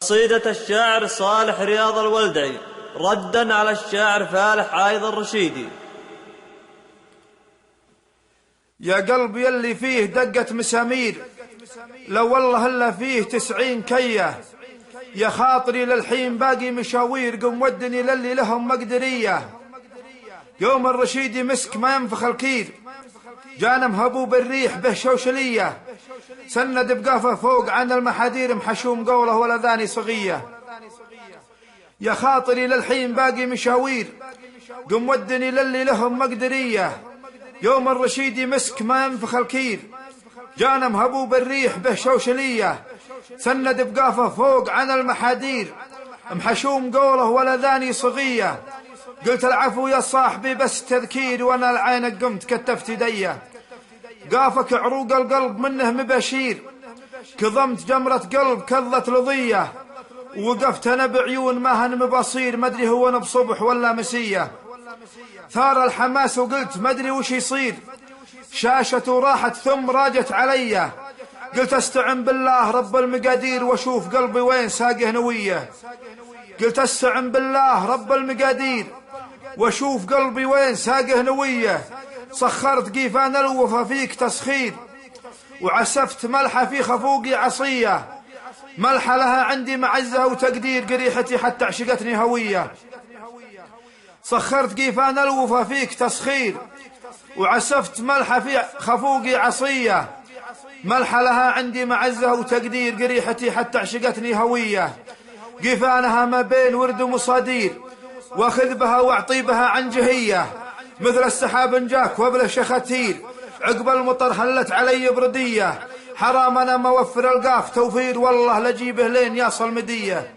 قصيدة الشاعر صالح رياض الولدعي ردا على الشاعر فالح عايض الرشيدي. يا قلبي اللي فيه دقة مسامير، لو والله إلا فيه 90 كية. يا خاطري للحين باقي مشاوير، قم ودني للي لهم مقدرية. يوم الرشيدي مسك ما ينفخ الكير، جانا مهبوب الريح به شوشلية. سند بقافه فوق عن المحادير، محشوم قوله والأذاني صغية. يا خاطري للحين باقي مشاوير، قم ودني للي لهم مقدرية. يوم الرشيدي مسك ما ينفخ الكير، جانا مهبوب الريح به شوشلية. سند بقافه فوق عن المحادير، محشوم قوله والأذاني صغية. قلت العفو يا صاحبي بس تذكير، وانا العينك قمت كتفت يديه. قافك عروق القلب منه مبشير، كظمت جمرة قلب كظت لضية. وقفت انا بعيون ما هن مبصير، مدري هو انا بصبح ولا مسية. ثار الحماس وقلت مدري وش يصير، شاشة راحت ثم راجت علي. قلت استعن بالله رب المقادير، واشوف قلبي وين ساقه نوية. قلت استعن بالله رب المقادير، واشوف قلبي وين ساقه نوية. سخرت قيفان الوفا فيك تسخير، وعسفت ملحة في خفوقي عصية. ملحة لها عندي معزة وتقدير، قريحتي حتى عشقتني هوية. سخرت قيفان الوفا فيك تسخير، وعسفت ملحة في خفوقي عصية. ملحة لها عندي معزة وتقدير، قريحتي حتى عشقتني هوية. قيفانها ما بين ورد ومصادير، واخذ بها واعطي بها عن جهية. مثل السحاب جاك وبله شختير، عقب المطر هلت علي بردية. حرام انا موفر القاف توفير، والله لجيبه لين يصل مدية.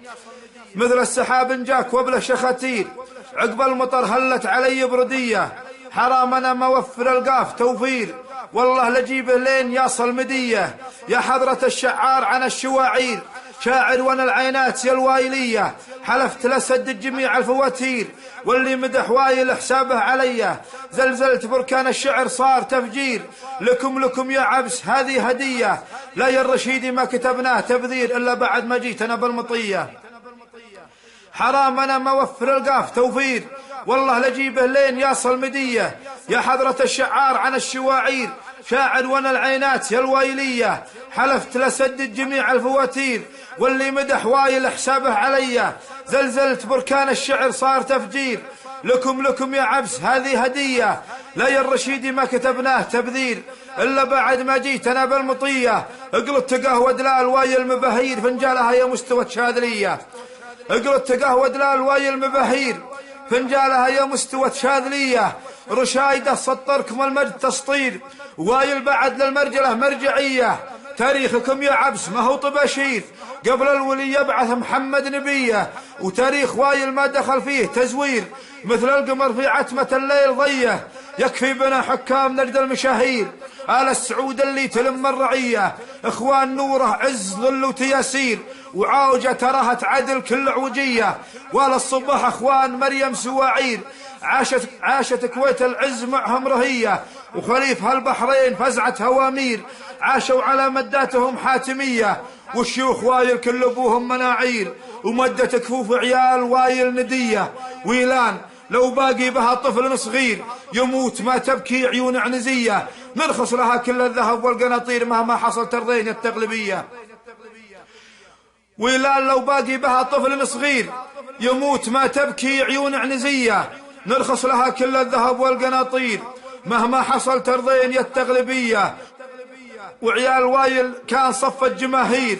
مثل السحاب جاك وبله شختير، عقب المطر هلت علي بردية. حرام انا موفر القاف توفير، والله لجيبه لين يصل مدية. يا حضرة الشعار عن الشواعير، شاعر وانا العينات يا الوايلية. حلفت لسد جميع الفواتير، واللي مدح وايل حسابه عليا. زلزلت بركان الشعر صار تفجير، لكم يا عبس هذه هدية. لا يا الرشيدي ما كتبناه تبذير، إلا بعد ما جيت أنا بالمطية. حرام أنا موفر القاف توفير، والله لجيبه لين يصل مدية. يا حضرة الشعار عن الشواعير، شاعر وانا العينات يا الوايلية. حلفت لسدد جميع الفواتير، واللي مدح وايل حسابه عليا. زلزلت بركان الشعر صار تفجير، لكم يا عبس هذه هدية. لا يا الرشيدي ما كتبناه تبذير، إلا بعد ما جيت أنا بالمطية. اقلت قهوة دلال وايل مبهير، فنجالها يا مستوى شاذلية. اقلت قهوة دلال وايل مبهير، فنجالها يا مستوى شاذلية. رشايدة سطركم المجد تسطير، وايل بعد للمرجلة مرجعية. تاريخكم يا عبس ما هو طباشير، قبل الولي يبعث محمد نبيه. وتاريخ وايل ما دخل فيه تزوير، مثل القمر في عتمة الليل ضيه. يكفي بنا حكام نجد المشاهير، آل السعود اللي تلم الرعية. اخوان نوره عز ظل وتياسير، وعوجة تراها تعدل كل عوجية. ولا الصبح اخوان مريم سواعير، عاشت كويت العز معهم رهية. وخليف هالبحرين فزعة هوامير، عاشوا على مداتهم حاتمية. والشيوخ وايل كل ابوهم مناعير، ومدت كفوف عيال وايل ندية. ويلان لو باقي بها طفل صغير، يموت ما تبكي عيون عنزية. نرخص لها كل الذهب والقناطير، مهما حصل ترضين التغلبية. ويلان لو باقي بها طفل صغير، يموت ما تبكي عيون عنزية. نرخص لها كل الذهب والقناطير، مهما حصل ترضين التغلبية. وعيال وايل كان صف الجماهير،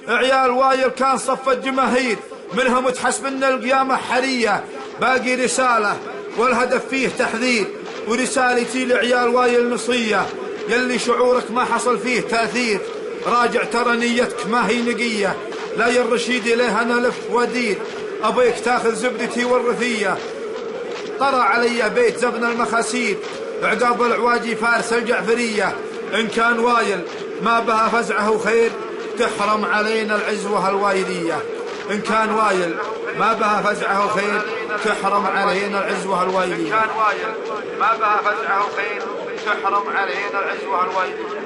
عيال وايل كان صف الجماهير، منهم تحسب ان القيامة حرية. باقي رسالة والهدف فيه تحذير، ورسالتي لعيال وايل نصية. يلي شعورك ما حصل فيه تأثير، راجع ترى نيتك ما هي نقية. لا يا الرشيدي ليه انا لف ودير، ابيك تاخذ زبدتي والرثية. طرى علي بيت زبن المخاسير، عقاب العواجي فارس الجعفرية. إن كان وايل ما بها فزعه خير، تحرم علينا العزوة الوايلية. إن كان وايل ما بها فزعه خير، تحرم علينا العزوة الوايلية. إن كان وايل ما بها فزعه خير، تحرم علينا العزوة الوايلية.